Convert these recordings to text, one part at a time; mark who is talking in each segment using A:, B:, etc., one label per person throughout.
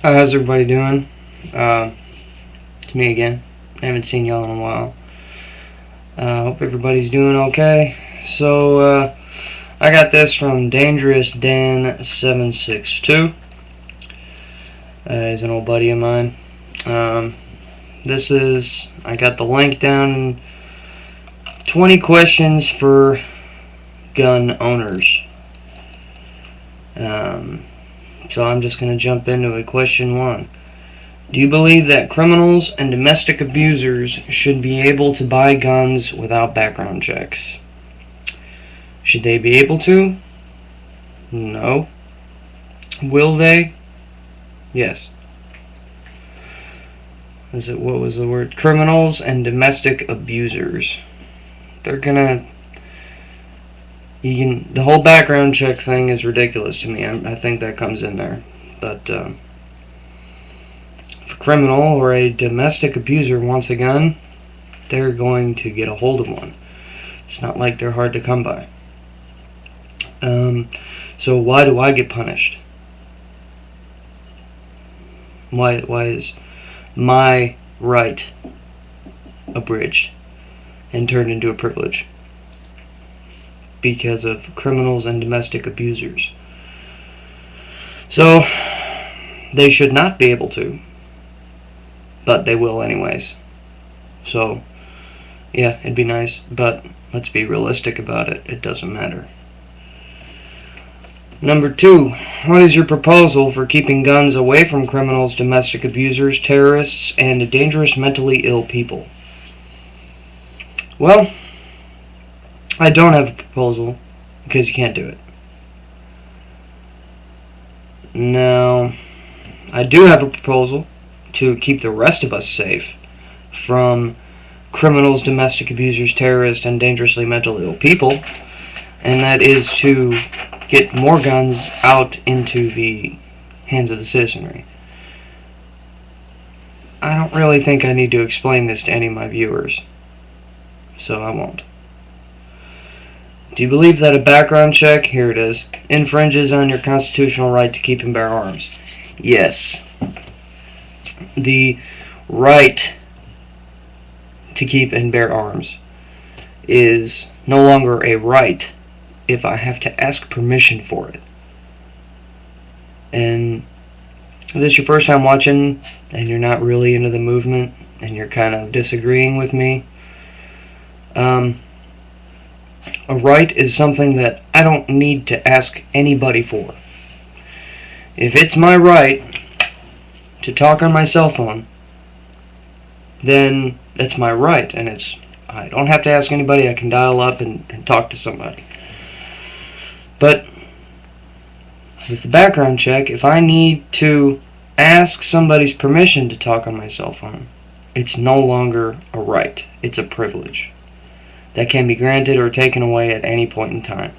A: How's everybody doing? It's me again. I haven't seen y'all in a while. Hope everybody's doing okay. I got this from Dangerous Dan 762. He's an old buddy of mine. I got the link down. 20 questions for gun owners. So I'm just going to jump into it. Question 1. Do you believe that criminals and domestic abusers should be able to buy guns without background checks? Should they be able to? No. Will they? Yes. What was the word? Criminals and domestic abusers. The whole background check thing is ridiculous to me. I think that comes in there. But if a criminal or a domestic abuser wants a gun, they're going to get a hold of one. It's not like they're hard to come by. So why do I get punished? Why is my right abridged and turned into a privilege? Because of criminals and domestic abusers. So they should not be able to, but they will anyways. So yeah, it'd be nice, but let's be realistic about it. It doesn't matter. Number 2, what is your proposal for keeping guns away from criminals, domestic abusers, terrorists, and dangerous mentally ill people? Well, I don't have a proposal because you can't do it. Now, I do have a proposal to keep the rest of us safe from criminals, domestic abusers, terrorists, and dangerously mentally ill people, and that is to get more guns out into the hands of the citizenry. I don't really think I need to explain this to any of my viewers, so I won't. Do you believe that a background check, here it is, infringes on your constitutional right to keep and bear arms? Yes. The right to keep and bear arms is no longer a right if I have to ask permission for it. And if this is your first time watching and you're not really into the movement and you're kind of disagreeing with me, a right is something that I don't need to ask anybody for. If it's my right to talk on my cell phone, then that's my right, and I don't have to ask anybody. I can dial up and talk to somebody. But with the background check, if I need to ask somebody's permission to talk on my cell phone, it's no longer a right. It's a privilege that can be granted or taken away at any point in time.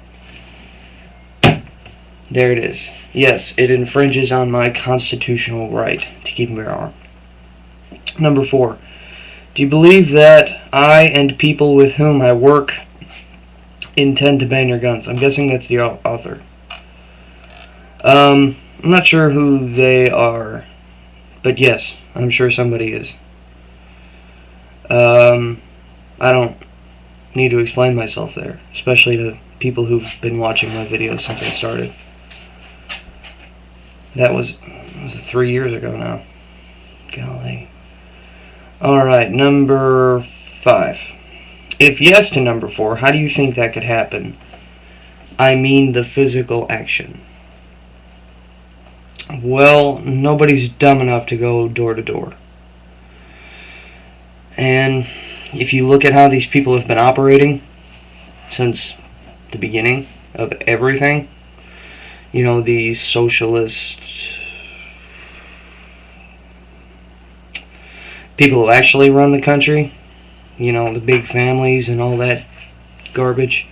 A: There it is. Yes, it infringes on my constitutional right to keep and bear arms. Number 4. Do you believe that I and people with whom I work intend to ban your guns? I'm guessing that's the author. I'm not sure who they are, but yes, I'm sure somebody is. I don't need to explain myself there, especially to people who've been watching my videos since I started. That was 3 years ago now. Golly. Alright, number 5. If yes to number 4, how do you think that could happen? I mean the physical action. Well, nobody's dumb enough to go door to door. And if you look at how these people have been operating since the beginning of everything, you know, these socialist people who actually run the country, you know, the big families and all that garbage,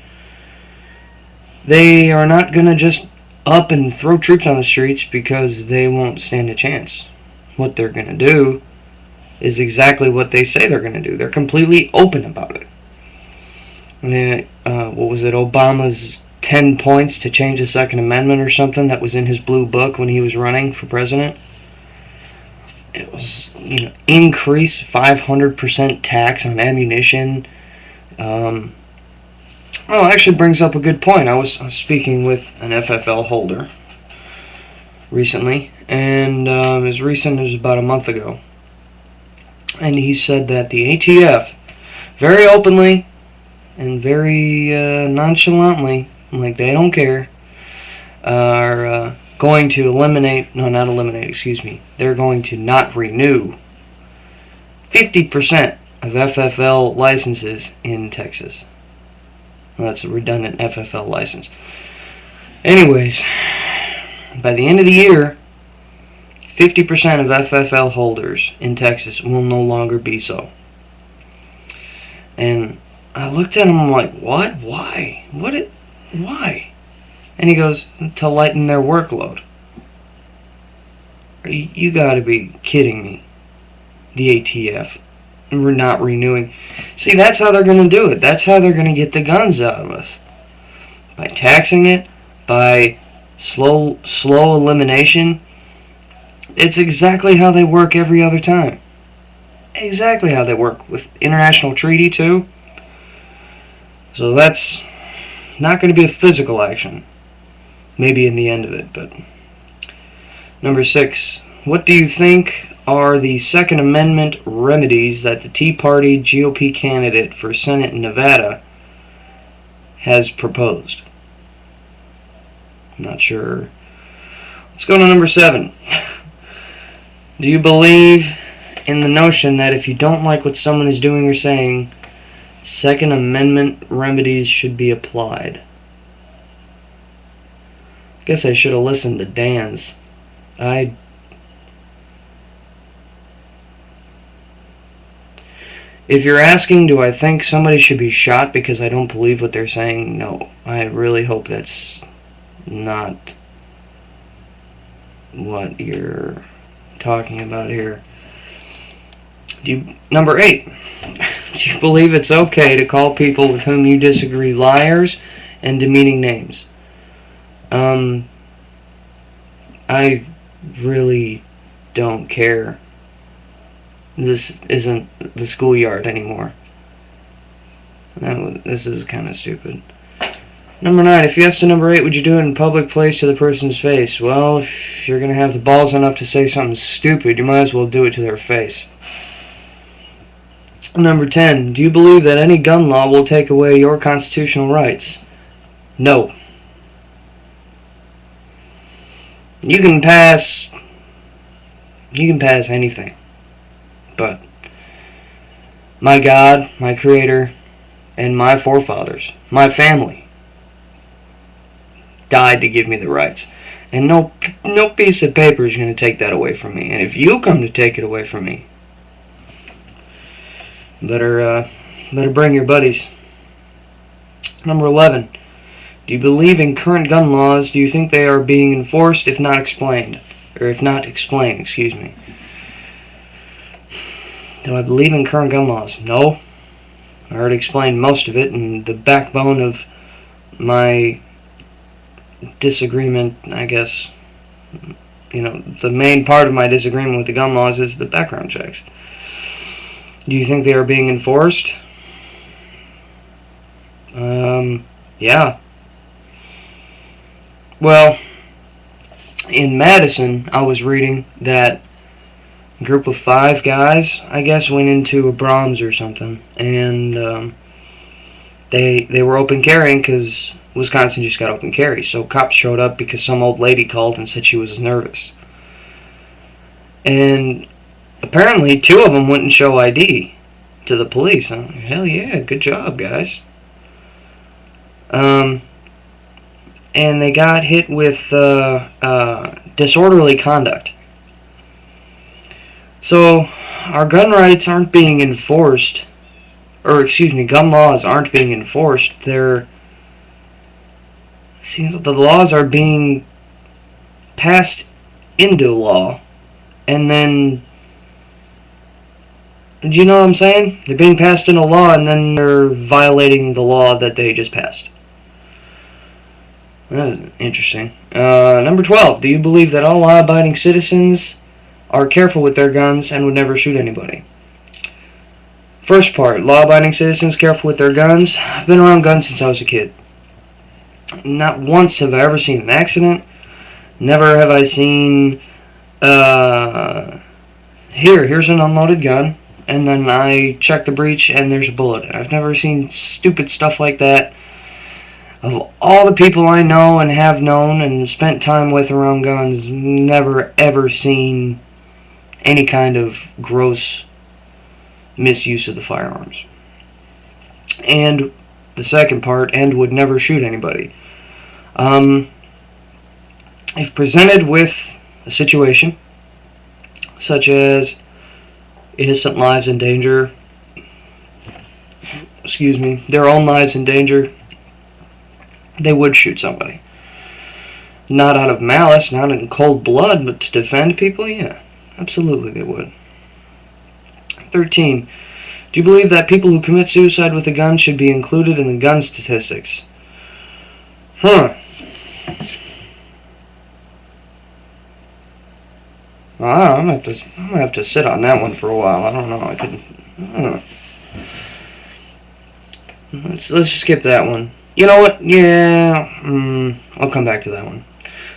A: they are not going to just up and throw troops on the streets because they won't stand a chance. What they're going to do is exactly what they say they're going to do. They're completely open about it. What was it, Obama's 10 points to change the Second Amendment or something that was in his blue book when he was running for president? it was, increase 500% tax on ammunition. Well, it actually brings up a good point. I was speaking with an FFL holder recently, and as recent as about a month ago, and he said that the ATF, very openly and very nonchalantly, like they don't care, are going to they're going to not renew 50% of FFL licenses in Texas. Well, that's a redundant FFL license. Anyways, by the end of the year, 50% of FFL holders in Texas will no longer be so. And I looked at him, I'm like, what? Why? Why? And he goes, to lighten their workload. You gotta be kidding me. The ATF. We're not renewing. See, that's how they're going to do it. That's how they're going to get the guns out of us. By taxing it, by slow elimination. It's exactly how they work every other time. Exactly how they work with international treaty too. So that's not going to be a physical action. Maybe in the end of it, but... Number 6. What do you think are the Second Amendment remedies that the Tea Party GOP candidate for Senate in Nevada has proposed? I'm not sure. Let's go to number 7. Do you believe in the notion that if you don't like what someone is doing or saying, Second Amendment remedies should be applied? I guess I should have listened to Dan's. If you're asking, do I think somebody should be shot because I don't believe what they're saying? No. I really hope that's not what you're talking about here. Number 8. Do you believe it's okay to call people with whom you disagree liars and demeaning names? I really don't care. This isn't the schoolyard anymore. This is kind of stupid. Number 9. If yes to number 8, would you do it in public place to the person's face? Well, if you're going to have the balls enough to say something stupid, you might as well do it to their face. Number 10. Do you believe that any gun law will take away your constitutional rights? No. You can pass anything. But my God, my Creator, and my forefathers, my family, died to give me the rights. And no piece of paper is going to take that away from me. And if you come to take it away from me, better bring your buddies. Number 11. Do you believe in current gun laws? Do you think they are being enforced if not explained? Or if not explained, excuse me. Do I believe in current gun laws? No. I already explained most of it, and the backbone of my disagreement, I guess, the main part of my disagreement with the gun laws is the background checks. Do you think they are being enforced? Yeah. Well, in Madison, I was reading that a group of 5 guys, I guess, went into a Brahms or something, and they were open carrying because Wisconsin just got open carry. So cops showed up because some old lady called and said she was nervous. And apparently 2 of them wouldn't show ID to the police. Hell yeah, good job, guys. And they got hit with disorderly conduct. So our gun rights aren't being enforced, gun laws aren't being enforced. The laws are being passed into law, and then, do you know what I'm saying? They're being passed into law, and then they're violating the law that they just passed. That is interesting. Number 12. Do you believe that all law-abiding citizens are careful with their guns and would never shoot anybody. First part, law-abiding citizens careful with their guns. I've been around guns since I was a kid. Not once have I ever seen an accident. Never have I seen, here's an unloaded gun, and then I check the breech and there's a bullet. I've never seen stupid stuff like that. Of all the people I know and have known and spent time with around guns, never ever seen any kind of gross misuse of the firearms. And the second part, and would never shoot anybody. If presented with a situation such as innocent lives in danger, their own lives in danger, they would shoot somebody. Not out of malice, not in cold blood, but to defend people, yeah, absolutely they would. 13. Do you believe that people who commit suicide with a gun should be included in the gun statistics? I'm gonna have to sit on that one for a while. I don't know. Let's just skip that one. You know what? Yeah, I'll come back to that one.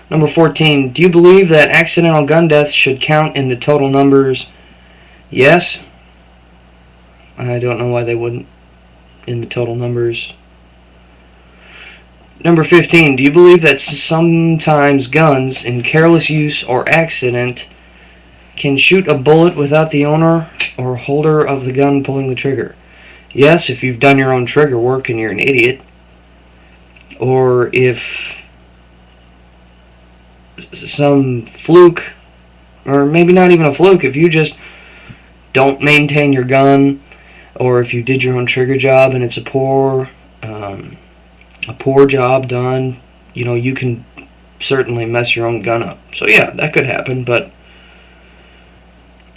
A: Number 14. Do you believe that accidental gun deaths should count in the total numbers? Yes. I don't know why they wouldn't in the total numbers. Number 15. Do you believe that sometimes guns, in careless use or accident, can shoot a bullet without the owner or holder of the gun pulling the trigger? Yes, if you've done your own trigger work and you're an idiot. Or if some fluke, or maybe not even a fluke, if you just don't maintain your gun, or if you did your own trigger job and it's a poor job done, you can certainly mess your own gun up. So yeah, that could happen, but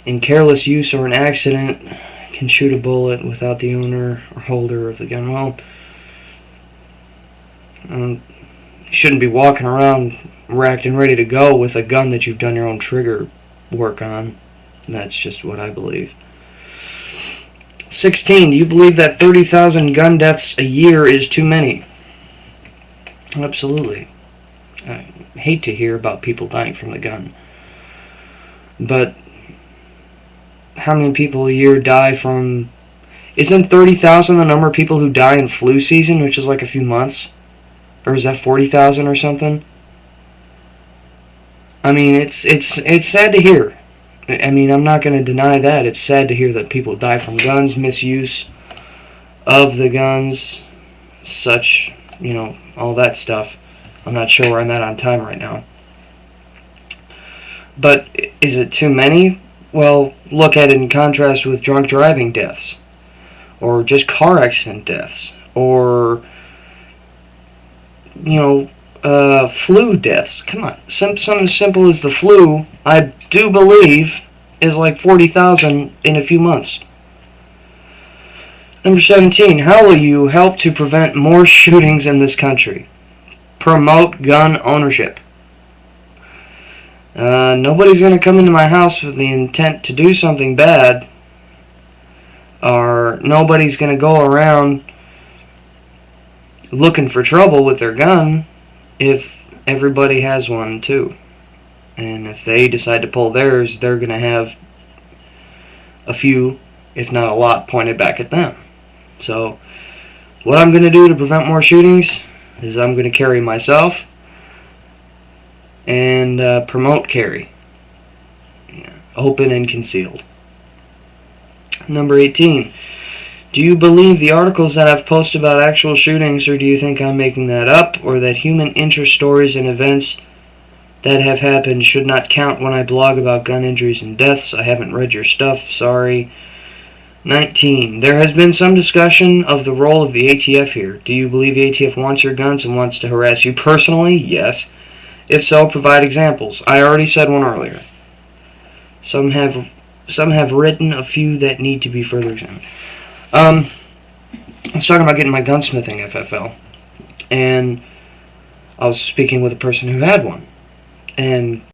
A: in careless use or an accident, can shoot a bullet without the owner or holder of the gun. Well, you shouldn't be walking around racked and ready to go with a gun that you've done your own trigger work on. That's just what I believe. 16. Do you believe that 30,000 gun deaths a year is too many? Absolutely. I hate to hear about people dying from the gun. But how many people a year die from... Isn't 30,000 the number of people who die in flu season, which is like a few months? Or is that 40,000 or something? I mean, it's sad to hear. I mean, I'm not going to deny that. It's sad to hear that people die from guns, misuse of the guns, such, all that stuff. I'm not sure where I'm at on time right now. But is it too many? Well, look at it in contrast with drunk driving deaths, or just car accident deaths, or, flu deaths. Come on, something as simple as the flu, I do believe, is like 40,000 in a few months. Number 17, how will you help to prevent more shootings in this country? Promote gun ownership. Nobody's going to come into my house with the intent to do something bad, or nobody's going to go around looking for trouble with their gun if everybody has one too. And if they decide to pull theirs, they're going to have a few, if not a lot, pointed back at them. So what I'm going to do to prevent more shootings is I'm going to carry myself and promote carry, open and concealed. Number 18. Do you believe the articles that I've posted about actual shootings, or do you think I'm making that up, or that human interest stories and events that have happened should not count when I blog about gun injuries and deaths? I haven't read your stuff, sorry. 19. There has been some discussion of the role of the ATF here. Do you believe the ATF wants your guns and wants to harass you personally? Yes. If so, provide examples. I already said one earlier. Some have written a few that need to be further examined. I was talking about getting my gunsmithing FFL, and I was speaking with a person who had one, and